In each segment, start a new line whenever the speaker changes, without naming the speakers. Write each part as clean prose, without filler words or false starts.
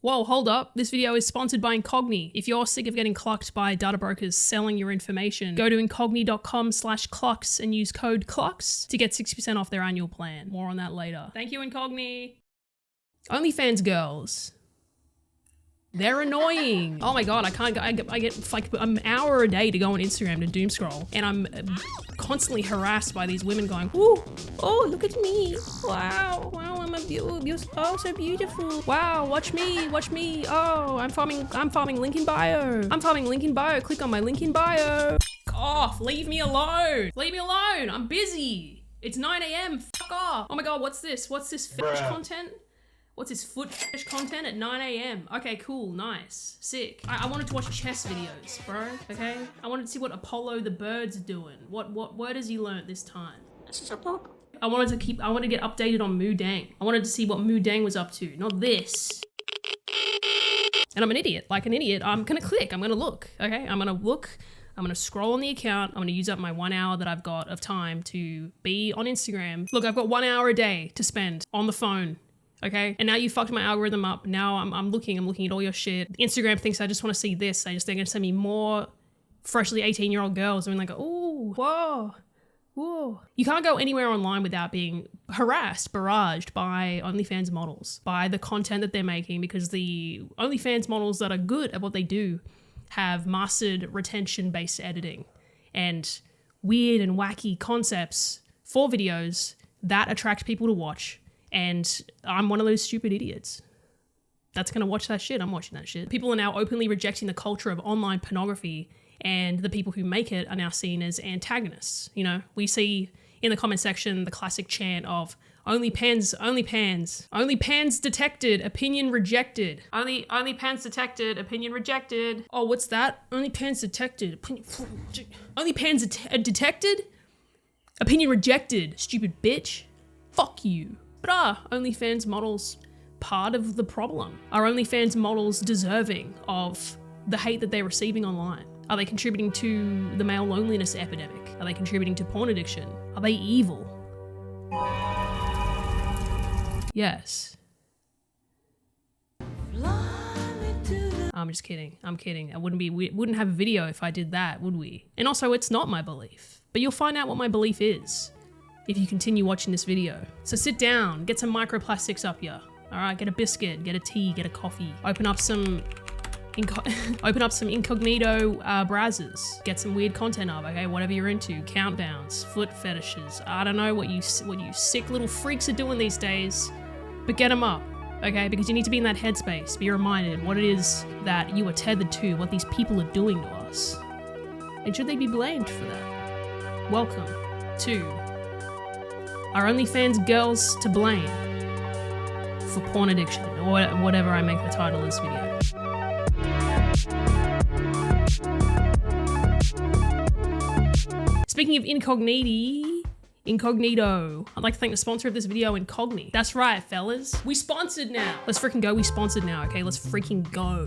Whoa, hold up. This video is sponsored by Incogni. If you're sick of getting clucked by data brokers selling your information, go to incogni.com/clucks and use code clucks to get 60% off their annual plan. More on that later. Thank you, Incogni. OnlyFans girls. They're annoying. Oh my God, I get like an hour a day to go on Instagram to doom scroll, and I'm constantly harassed by these women going, ooh, oh, look at me. Wow, I'm oh, so beautiful. Wow, watch me. Oh, I'm farming link in bio. Click on my link in bio. F off, leave me alone. I'm busy. It's 9 AM, fuck off. Oh my God, what's this fetish content? What's this foot fetish content at 9 AM? Okay, cool, nice, sick. I wanted to watch chess videos, bro, okay? I wanted to see what Apollo the bird's doing. What word has he learned this time? I wanted to get updated on Moo Dang. I wanted to see what Moo Dang was up to, not this. And I'm an idiot, like an idiot. I'm gonna click, I'm gonna look, okay? I'm gonna scroll on the account. I'm gonna use up my 1 hour that I've got of time to be on Instagram. Look, I've got 1 hour a day to spend on the phone. Okay, and now you fucked my algorithm up. Now I'm looking at all your shit. Instagram thinks I just want to see this. They're gonna send me more freshly 18-year-old girls. I mean, like, ooh, whoa. You can't go anywhere online without being harassed, barraged by OnlyFans models, by the content that they're making, because the OnlyFans models that are good at what they do have mastered retention-based editing and weird and wacky concepts for videos that attract people to watch. And I'm one of those stupid idiots that's gonna watch that shit. I'm watching that shit. People are now openly rejecting the culture of online pornography, and the people who make it are now seen as antagonists. You know, we see in the comment section the classic chant of OnlyFans detected, opinion rejected. OnlyFans detected, opinion rejected. Oh, what's that? OnlyFans detected, OnlyFans detected, opinion rejected. Stupid bitch. Fuck you. But are OnlyFans models part of the problem? Are OnlyFans models deserving of the hate that they're receiving online? Are they contributing to the male loneliness epidemic? Are they contributing to porn addiction? Are they evil? Yes. I'm just kidding. I'm kidding. We wouldn't have a video if I did that, would we? And also, it's not my belief. But you'll find out what my belief is if you continue watching this video. So sit down, get some microplastics up ya. All right, get a biscuit, get a tea, get a coffee. Open up some incognito browsers. Get some weird content up, okay? Whatever you're into, countdowns, foot fetishes. I don't know what you sick little freaks are doing these days, but get them up, okay? Because you need to be in that headspace. Be reminded what it is that you are tethered to, what these people are doing to us. And should they be blamed for that? Welcome to Are OnlyFans girls to blame for porn addiction, or whatever I make the title of this video? Speaking of Incognito, I'd like to thank the sponsor of this video, Incogni. That's right, fellas. We sponsored now. Let's freaking go. We sponsored now, okay? Let's freaking go.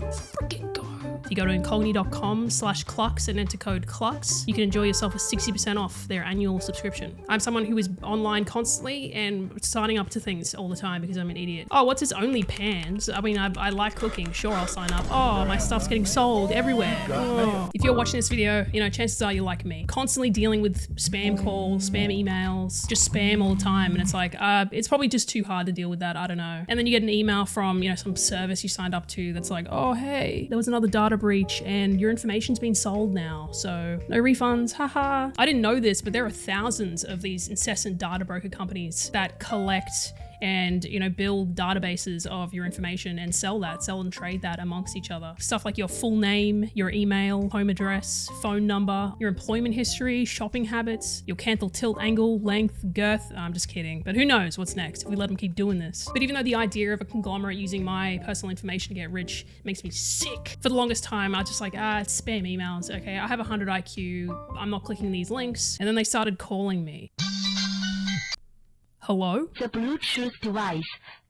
If you go to incogni.com/clucks and enter code clucks, you can enjoy yourself a 60% off their annual subscription. I'm someone who is online constantly and signing up to things all the time because I'm an idiot. Oh, what's this OnlyFans? I mean, I like cooking. Sure, I'll sign up. Oh, my stuff's getting sold everywhere. Oh. If you're watching this video, you know, chances are you're like me. Constantly dealing with spam calls, spam emails, just spam all the time. And it's like, it's probably just too hard to deal with that. I don't know. And then you get an email from, you know, some service you signed up to that's like, oh, hey, there was another data breach and your information's been sold now, so no refunds, haha. I didn't know this, but there are thousands of these incessant data broker companies that collect and, you know, build databases of your information and sell and trade that amongst each other. Stuff like your full name, your email, home address, phone number, your employment history, shopping habits, your canthal tilt angle, length, girth. I'm just kidding, but who knows what's next if we let them keep doing this. But even though the idea of a conglomerate using my personal information to get rich makes me sick, for the longest time I was just like, it's spam emails. Okay, I have 100 IQ, I'm not clicking these links. And then they started calling me. Hello?
The Bluetooth device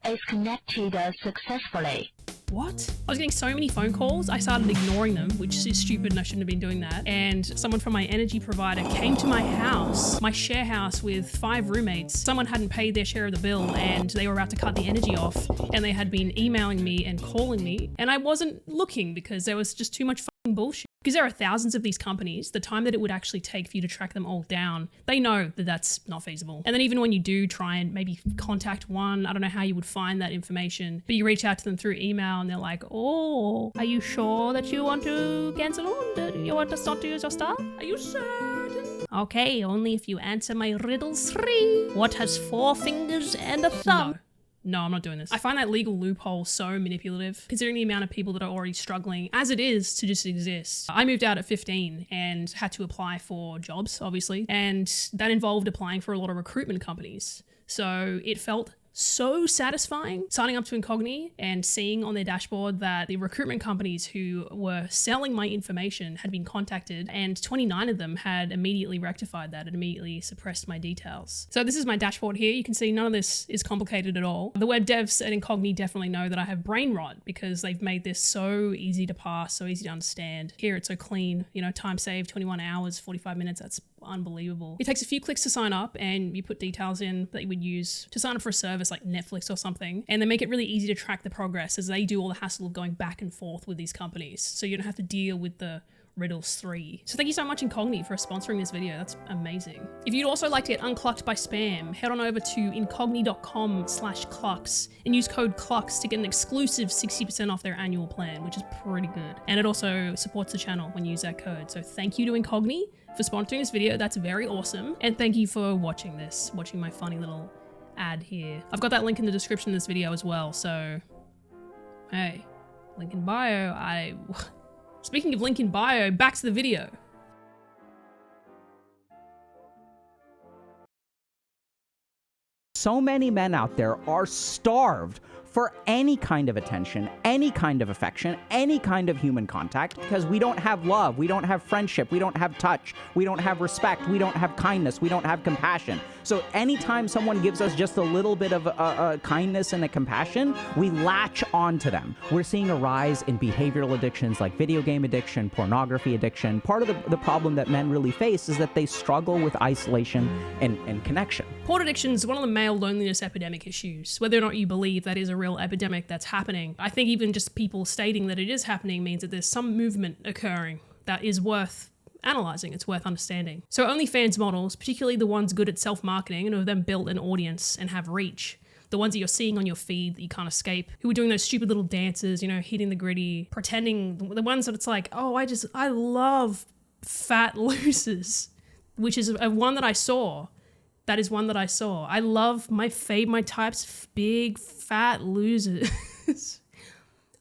is connected successfully.
what? I was getting so many phone calls, I started ignoring them, which is stupid and I shouldn't have been doing that. And someone from my energy provider came to my house, my share house with 5 roommates. Someone hadn't paid their share of the bill and they were about to cut the energy off, and they had been emailing me and calling me, and I wasn't looking because there was just too much fucking bullshit. Because there are thousands of these companies, the time that it would actually take for you to track them all down, they know that that's not feasible. And then even when you do try and maybe contact one, I don't know how you would find that information, but you reach out to them through email and they're like, oh, are you sure that you want to cancel on? Do you want us not to use your stuff? Are you certain? Okay, only if you answer my riddle 3. What has 4 fingers and a thumb? No, I'm not doing this. I find that legal loophole so manipulative, considering the amount of people that are already struggling, as it is, to just exist. I moved out at 15 and had to apply for jobs, obviously, and that involved applying for a lot of recruitment companies. So it felt so satisfying signing up to Incogni and seeing on their dashboard that the recruitment companies who were selling my information had been contacted, and 29 of them had immediately rectified that and immediately suppressed my details. So this is my dashboard here. You can see none of this is complicated at all. The web devs at Incogni definitely know that I have brain rot because they've made this so easy to pass, so easy to understand. Here it's so clean, you know, time saved, 21 hours, 45 minutes. That's unbelievable. It takes a few clicks to sign up and you put details in that you would use to sign up for a service like Netflix or something, and they make it really easy to track the progress as they do all the hassle of going back and forth with these companies, so you don't have to deal with the riddles 3. So thank you so much Incogni for sponsoring this video. That's amazing. If you'd also like to get unclucked by spam, head on over to incogni.com/clucks and use code clucks to get an exclusive 60% off their annual plan, which is pretty good. And it also supports the channel when you use that code. So thank you to Incogni for sponsoring this video. That's very awesome. And thank you for watching my funny little ad here. I've got that link in the description of this video as well. So, hey, link in bio. Speaking of link in bio, back to the video.
So many men out there are starved for any kind of attention, any kind of affection, any kind of human contact, because we don't have love, we don't have friendship, we don't have touch, we don't have respect, we don't have kindness, we don't have compassion. So anytime someone gives us just a little bit of kindness and a compassion, we latch onto them. We're seeing a rise in behavioral addictions like video game addiction, pornography addiction. Part of the problem that men really face is that they struggle with isolation and connection.
Porn addiction is one of the male loneliness epidemic issues. Whether or not you believe that is a real epidemic that's happening, I think even just people stating that it is happening means that there's some movement occurring that is worth analyzing, it's worth understanding. So OnlyFans models, particularly the ones good at self-marketing and who have then built an audience and have reach, the ones that you're seeing on your feed that you can't escape, who are doing those stupid little dances, you know, hitting the gritty, pretending, the ones that it's like, oh, I love fat losers, which is one that I saw. That is one that I saw. I love my types, big fat losers.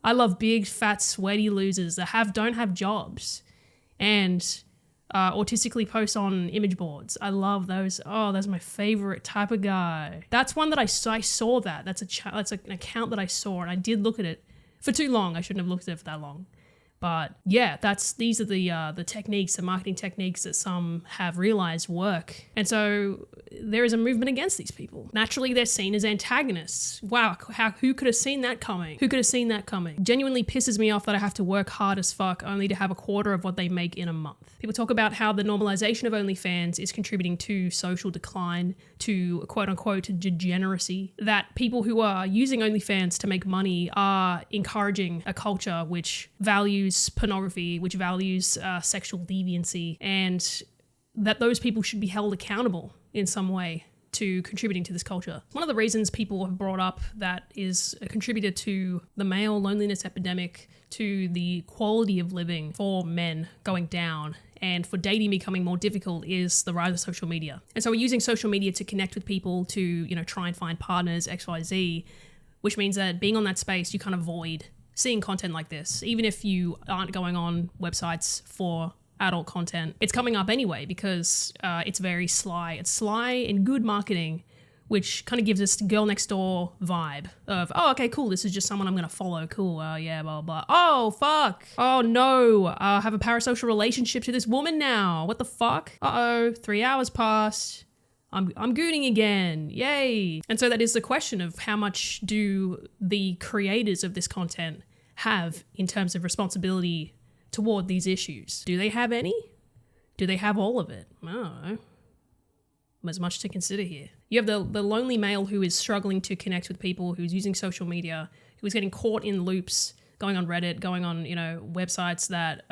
I love big fat sweaty losers that don't have jobs and autistically post on image boards. I love those. Oh, that's my favorite type of guy. That's one that I saw that. That's an account that I saw, and I did look at it for too long. I shouldn't have looked at it for that long. But yeah, these are the techniques, the marketing techniques that some have realized work. And so there is a movement against these people. Naturally, they're seen as antagonists. Wow, who could have seen that coming? Who could have seen that coming? Genuinely pisses me off that I have to work hard as fuck only to have a quarter of what they make in a month. People talk about how the normalization of OnlyFans is contributing to social decline, to quote unquote degeneracy, that people who are using OnlyFans to make money are encouraging a culture which values pornography, which values sexual deviancy, and that those people should be held accountable in some way to contributing to this culture. One of the reasons people have brought up that is a contributor to the male loneliness epidemic, to the quality of living for men going down, and for dating becoming more difficult is the rise of social media. And so we're using social media to connect with people, to, you know, try and find partners, XYZ, which means that being on that space, you kind of avoid seeing content like this. Even if you aren't going on websites for adult content, it's coming up anyway because it's very sly. It's sly and good marketing, which kind of gives us the girl next door vibe of, oh, okay, cool, this is just someone I'm gonna follow, cool, yeah, blah, blah. Oh, fuck. Oh, no, I have a parasocial relationship to this woman now. What the fuck? Uh-oh, 3 hours passed. I'm gooning again, yay. And so that is the question of how much do the creators of this content have in terms of responsibility toward these issues? Do they have any? Do they have all of it? I don't know. There's much to consider here. You have the lonely male who is struggling to connect with people, who's using social media, who is getting caught in loops, going on Reddit, going on, websites that,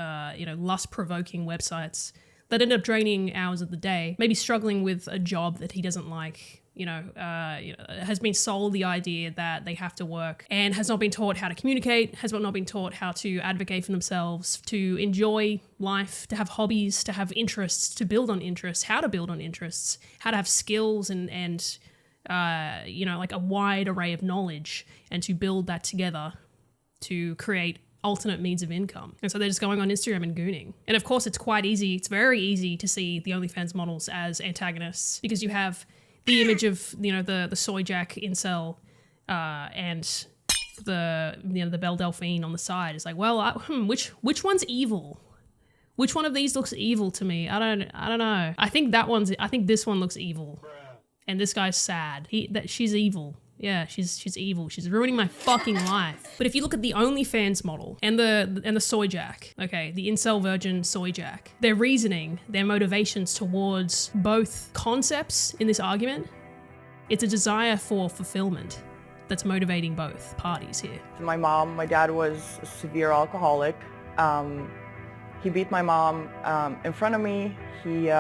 lust-provoking websites that end up draining hours of the day, maybe struggling with a job that he doesn't like, has been sold the idea that they have to work and has not been taught how to communicate, has not been taught how to advocate for themselves, to enjoy life, to have hobbies, to have interests, to build on interests, how to build on interests, how to have skills and like a wide array of knowledge, and to build that together to create alternate means of income. And so they're just going on Instagram and gooning. And of course, it's very easy to see the OnlyFans models as antagonists, because you have the image of, the soy jack incel and the Belle Delphine on the side. It's like, well, which one's evil? Which one of these looks evil to me? I don't know. I think this one looks evil. And this guy's sad. She's evil. Yeah, she's evil. She's ruining my fucking life. But if you look at the OnlyFans model and the soy jack, okay, the incel virgin soy jack, their reasoning, their motivations towards both concepts in this argument, it's a desire for fulfillment that's motivating both parties here.
My dad was a severe alcoholic. He beat my mom in front of me. He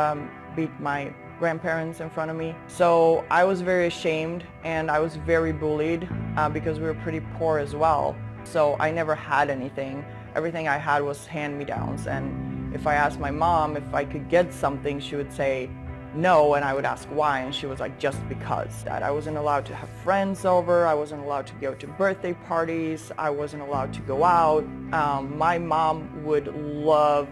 beat my grandparents in front of me. So I was very ashamed, and I was very bullied because we were pretty poor as well. So I never had anything. Everything I had was hand-me-downs, and if I asked my mom if I could get something, she would say no, and I would ask why, and she was like, just because. That I wasn't allowed to have friends over, I wasn't allowed to go to birthday parties, I wasn't allowed to go out. My mom would love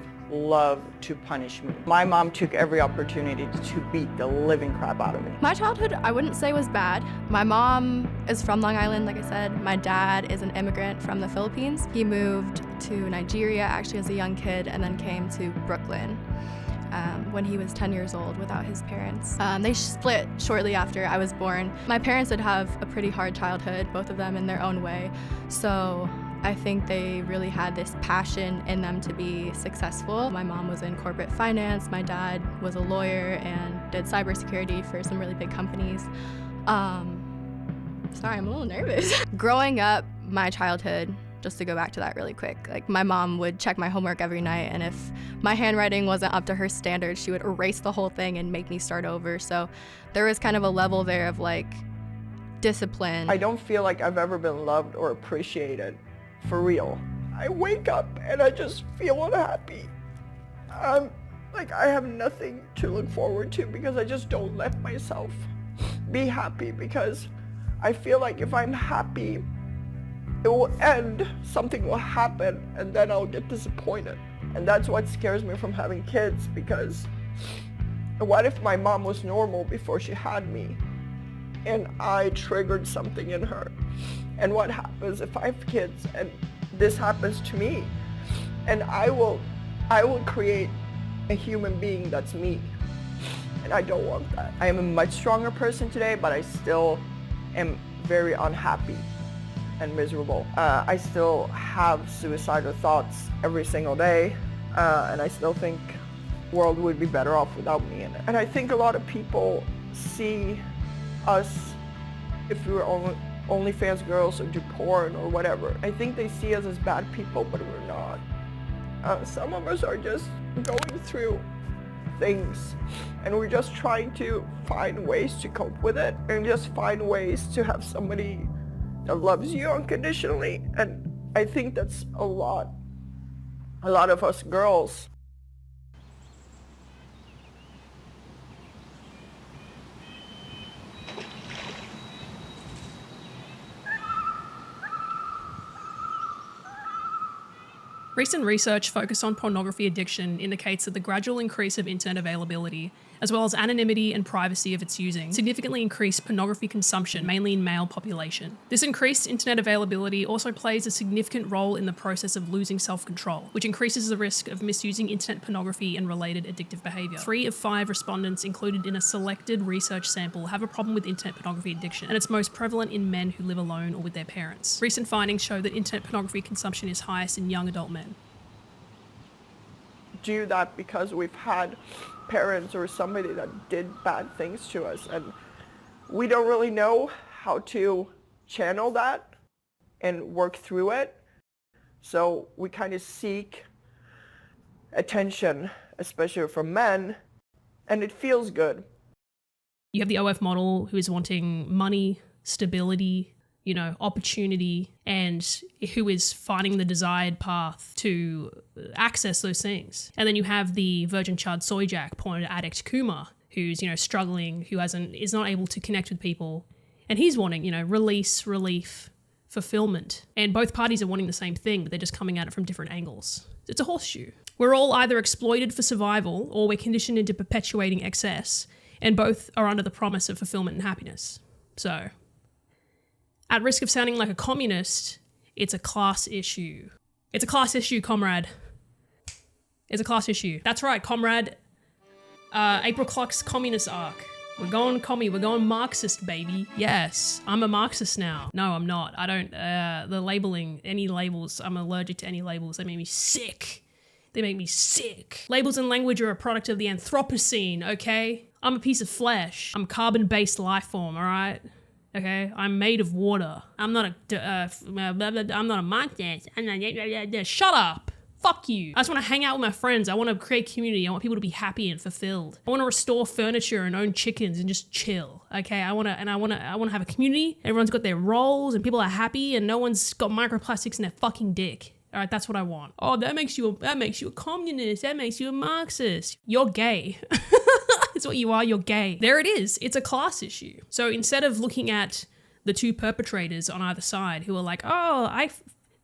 to punish me. My mom took every opportunity to beat the living crap out of me.
My childhood, I wouldn't say was bad. My mom is from Long Island, like I said. My dad is an immigrant from the Philippines. He moved to Nigeria actually as a young kid, and then came to Brooklyn when he was 10 years old without his parents. They split shortly after I was born. My parents did have a pretty hard childhood, both of them in their own way. So I think they really had this passion in them to be successful. My mom was in corporate finance, my dad was a lawyer and did cybersecurity for some really big companies. Sorry, I'm a little nervous. Growing up, my childhood, just to go back to that really quick, like my mom would check my homework every night, and if my handwriting wasn't up to her standards, she would erase the whole thing and make me start over. So there was kind of a level there of like discipline.
I don't feel like I've ever been loved or appreciated. For real. I wake up and I just feel unhappy. I have nothing to look forward to because I just don't let myself be happy, because I feel like if I'm happy, it will end, something will happen, and then I'll get disappointed. And that's what scares me from having kids, because what if my mom was normal before she had me and I triggered something in her? And what happens if I have kids and this happens to me? And I will create a human being that's me. And I don't want that. I am a much stronger person today, but I still am very unhappy and miserable. I still have suicidal thoughts every single day, and I still think the world would be better off without me in it. And I think a lot of people see us, if we were OnlyFans girls or do porn or whatever, I think they see us as bad people, but we're not. Some of us are just going through things, and we're just trying to find ways to cope with it, and just find ways to have somebody that loves you unconditionally. And I think that's a lot of us girls.
Recent research focused on pornography addiction indicates that the gradual increase of internet availability as well as anonymity and privacy of its using, significantly increased pornography consumption, mainly in male population. This increased internet availability also plays a significant role in the process of losing self-control, which increases the risk of misusing internet pornography and related addictive behavior. 3 of 5 respondents included in a selected research sample have a problem with internet pornography addiction, and it's most prevalent in men who live alone or with their parents. Recent findings show that internet pornography consumption is highest in young adult men.
Do that because we've had parents or somebody that did bad things to us, and we don't really know how to channel that and work through it. So we kind of seek attention, especially from men, and it feels good.
You have the OF model who is wanting money, stability, opportunity, and who is finding the desired path to access those things. And then you have the virgin chud soy jack porn addict Kumar, who's, struggling, who is not able to connect with people. And he's wanting, release, relief, fulfillment. And both parties are wanting the same thing, but they're just coming at it from different angles. It's a horseshoe. We're all either exploited for survival or we're conditioned into perpetuating excess, and both are under the promise of fulfillment and happiness. So, at risk of sounding like a communist, it's a class issue. It's a class issue, comrade. It's a class issue. That's right, comrade. April Cluck's communist arc. We're going commie, we're going Marxist, baby. Yes, I'm a Marxist now. No, I'm not. I don't, the labeling, any labels, I'm allergic to any labels. They make me sick. They make me sick. Labels and language are a product of the Anthropocene, okay? I'm a piece of flesh. I'm a carbon-based life form, all right? Okay, I'm made of water. I'm not a Marxist. Shut up. Fuck you. I just want to hang out with my friends. I want to create community. I want people to be happy and fulfilled. I want to restore furniture and own chickens and just chill. Okay, I want to have a community. Everyone's got their roles and people are happy and no one's got microplastics in their fucking dick. All right, that's what I want. Oh, that makes you a communist. That makes you a Marxist. You're gay. It's what you are. You're gay. There it is. It's a class issue. So instead of looking at the two perpetrators on either side who are like, oh,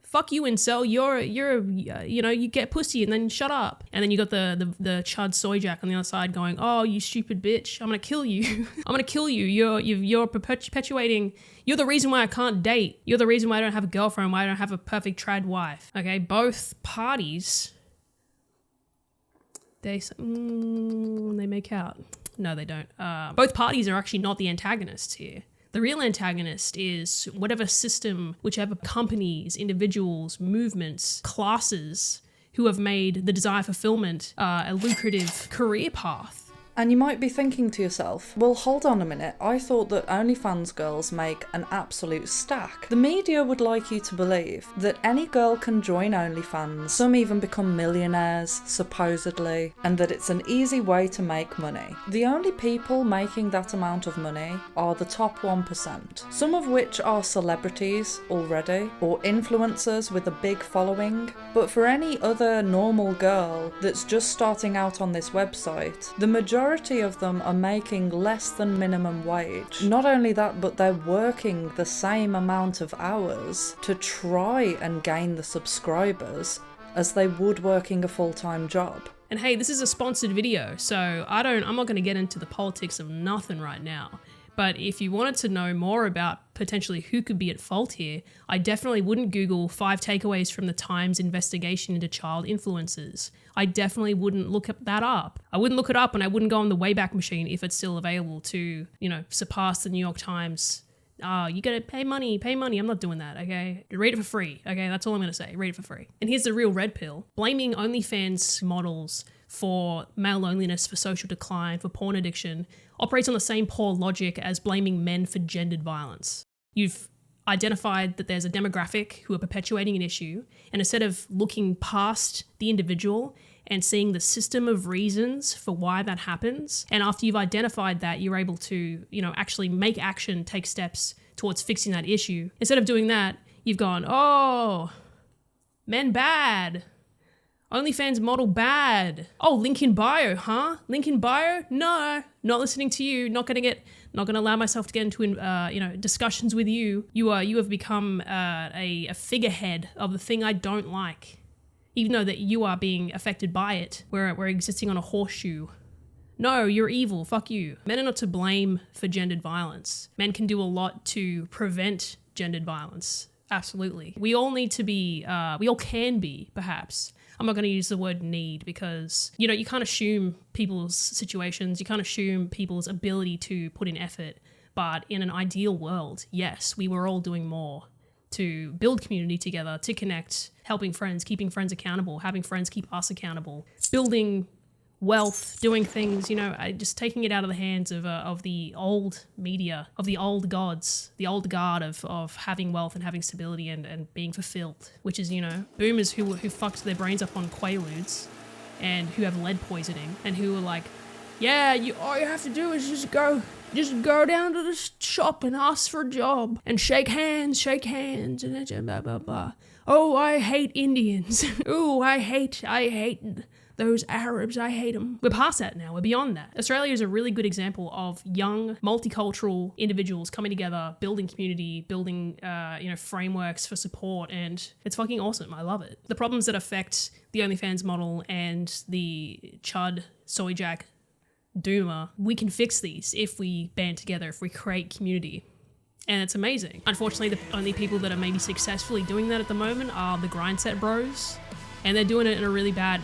fuck you, incel, you get pussy and then shut up. And then you got the chud soy jack on the other side going, oh, you stupid bitch, I'm gonna kill you. I'm gonna kill you. You're perpetuating, you're the reason why I can't date. You're the reason why I don't have a girlfriend, why I don't have a perfect trad wife. Okay, both parties, they make out. No, they don't. Both parties are actually not the antagonists here. The real antagonist is whatever system, whichever companies, individuals, movements, classes who have made the desire fulfillment a lucrative career path.
And you might be thinking to yourself, well, hold on a minute, I thought that OnlyFans girls make an absolute stack. The media would like you to believe that any girl can join OnlyFans, some even become millionaires, supposedly, and that it's an easy way to make money. The only people making that amount of money are the top 1%, some of which are celebrities already, or influencers with a big following. But for any other normal girl that's just starting out on this website, the majority of them are making less than minimum wage. Not only that, but they're working the same amount of hours to try and gain the subscribers as they would working a full-time job.
And hey, this is a sponsored video, so I'm not going to get into the politics of nothing right now. But if you wanted to know more about potentially who could be at fault here, I definitely wouldn't Google 5 takeaways from the Times investigation into child influencers. I definitely wouldn't look that up. I wouldn't look it up, and I wouldn't go on the Wayback Machine if it's still available to, surpass the New York Times. You gotta pay money. I'm not doing that, okay? Read it for free, okay? That's all I'm gonna say. Read it for free. And here's the real red pill. Blaming OnlyFans models for male loneliness, for social decline, for porn addiction, operates on the same poor logic as blaming men for gendered violence. You've identified that there's a demographic who are perpetuating an issue, and instead of looking past the individual and seeing the system of reasons for why that happens, and after you've identified that, you're able to, actually make action, take steps towards fixing that issue. Instead of doing that, you've gone, oh, men bad. OnlyFans model bad. Oh, link in bio, huh? Link in bio? No, not listening to you. Not gonna allow myself to get into discussions with you. You have become a figurehead of the thing I don't like. Even though that you are being affected by it, we're existing on a horseshoe, No, you're evil. Fuck you. Men are not to blame for gendered violence. Men can do a lot to prevent gendered violence. Absolutely. We all need to be, we all can be, perhaps. I'm not going to use the word need because, you know, you can't assume people's situations. You can't assume people's ability to put in effort. But in an ideal world, yes, we were all doing more to build community together, to connect, helping friends, keeping friends accountable, having friends keep us accountable, building wealth, doing things, you know, just taking it out of the hands of the old media, of the old gods, the old guard of having wealth and having stability and being fulfilled, which is, you know, boomers who fucked their brains up on Quaaludes and who have lead poisoning and who are like, yeah, all you have to do is just go down to the shop and ask for a job and shake hands and blah, blah, blah. Oh, I hate Indians. Ooh, I hate those Arabs, I hate them. We're past that now. We're beyond that. Australia is a really good example of young, multicultural individuals coming together, building community, building, frameworks for support, and it's fucking awesome. I love it. The problems that affect the OnlyFans model and the Chud, Soy Jack, Doomer, we can fix these if we band together, if we create community. And it's amazing. Unfortunately, the only people that are maybe successfully doing that at the moment are the grindset bros. And they're doing it in a really bad,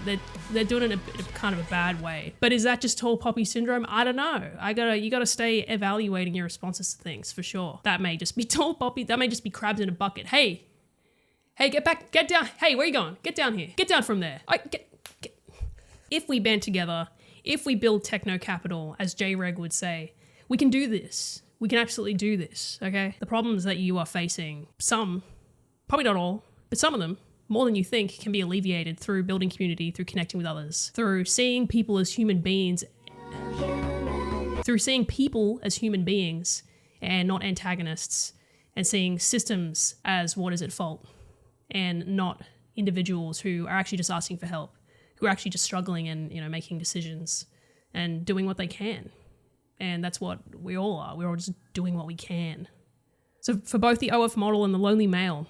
they're doing it in a kind of a bad way. But is that just tall poppy syndrome? I don't know. You gotta stay evaluating your responses to things for sure. That may just be tall poppy, that may just be crabs in a bucket. Hey, get down. Hey, where you going? Get down here. Get down from there. If we band together, if we build techno capital, as J-Reg would say, we can do this. We can absolutely do this, okay? The problems that you are facing, some, probably not all, but some of them, more than you think, can be alleviated through building community, through connecting with others, through seeing people as human beings, and not antagonists, and seeing systems as what is at fault, and not individuals who are actually just asking for help, who are actually just struggling and, you know, making decisions and doing what they can. And that's what we all are. We're all just doing what we can. So for both the OF model and the lonely male,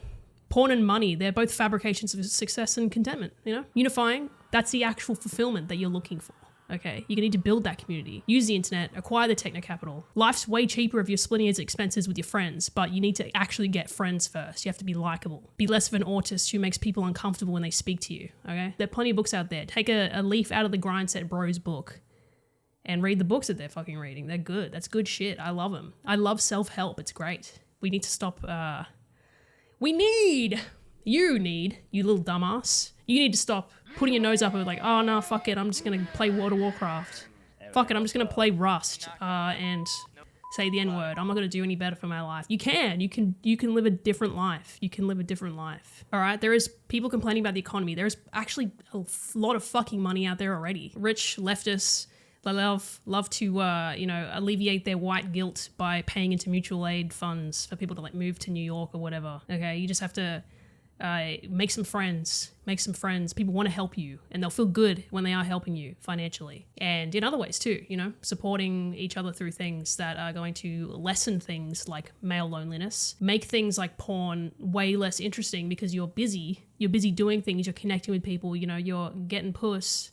porn and money, they're both fabrications of success and contentment, you know? Unifying, that's the actual fulfillment that you're looking for, okay? You need to build that community. Use the internet, acquire the techno capital. Life's way cheaper if you're splitting its expenses with your friends, but you need to actually get friends first. You have to be likable. Be less of an autist who makes people uncomfortable when they speak to you, okay? There are plenty of books out there. Take a leaf out of the Grindset Bros book and read the books that they're fucking reading. They're good. That's good shit. I love them. I love self-help. It's great. We need to stop... You little dumbass, you need to stop putting your nose up and like, oh no, fuck it, I'm just gonna play World of Warcraft. Fuck it, I'm just gonna play Rust and say the N-word. I'm not gonna do any better for my life. You can live a different life. You can live a different life. All right, there is people complaining about the economy. There's actually a lot of fucking money out there already. Rich leftists, they love to alleviate their white guilt by paying into mutual aid funds for people to like move to New York or whatever. Okay, you just have to make some friends. People want to help you and they'll feel good when they are helping you financially and in other ways too, you know, supporting each other through things that are going to lessen things like male loneliness, make things like porn way less interesting because you're busy doing things, you're connecting with people, you know, you're getting puss,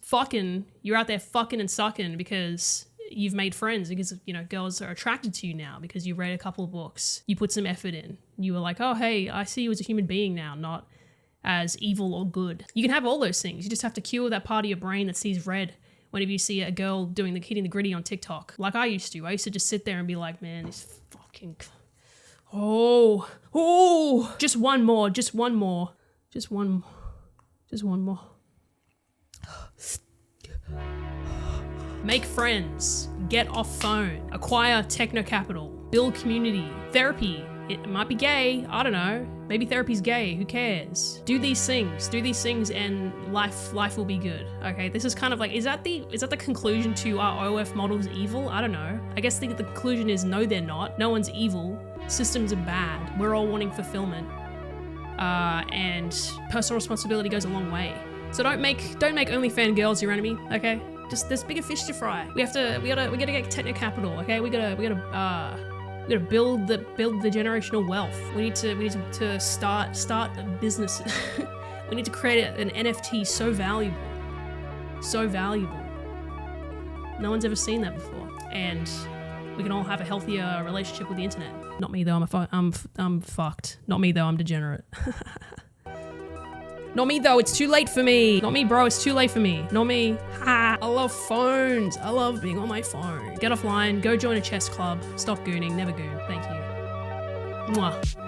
you're out there fucking and sucking because you've made friends, because, you know, girls are attracted to you now because you read a couple of books, you put some effort in, you were like, oh hey, I see you as a human being now, not as evil or good. You can have all those things. You just have to cure that part of your brain that sees red whenever you see a girl doing the hitting the gritty on TikTok. Like I used to. I used to just sit there and be like, man, this fucking... Oh, just one more. Make friends, get off phone, acquire techno capital, build community, therapy. It might be gay, I don't know. Maybe therapy's gay, who cares? Do these things and life will be good. Okay, this is kind of like, is that the conclusion to our OF models evil? I don't know. I guess the conclusion is no, they're not. No one's evil. Systems are bad. We're all wanting fulfillment. And personal responsibility goes a long way. So don't make OnlyFans girls your enemy, okay? Just there's bigger fish to fry. We gotta get techno capital, okay? We gotta build the generational wealth. We need to start a business. We need to create an NFT so valuable No one's ever seen that before. And we can all have a healthier relationship with the internet. Not me though, I'm fucked. Not me though, I'm degenerate. Not me though, it's too late for me. Not me, bro, it's too late for me. Not me. Ha! I love phones. I love being on my phone. Get offline, go join a chess club. Stop gooning, never goon. Thank you. Mwah.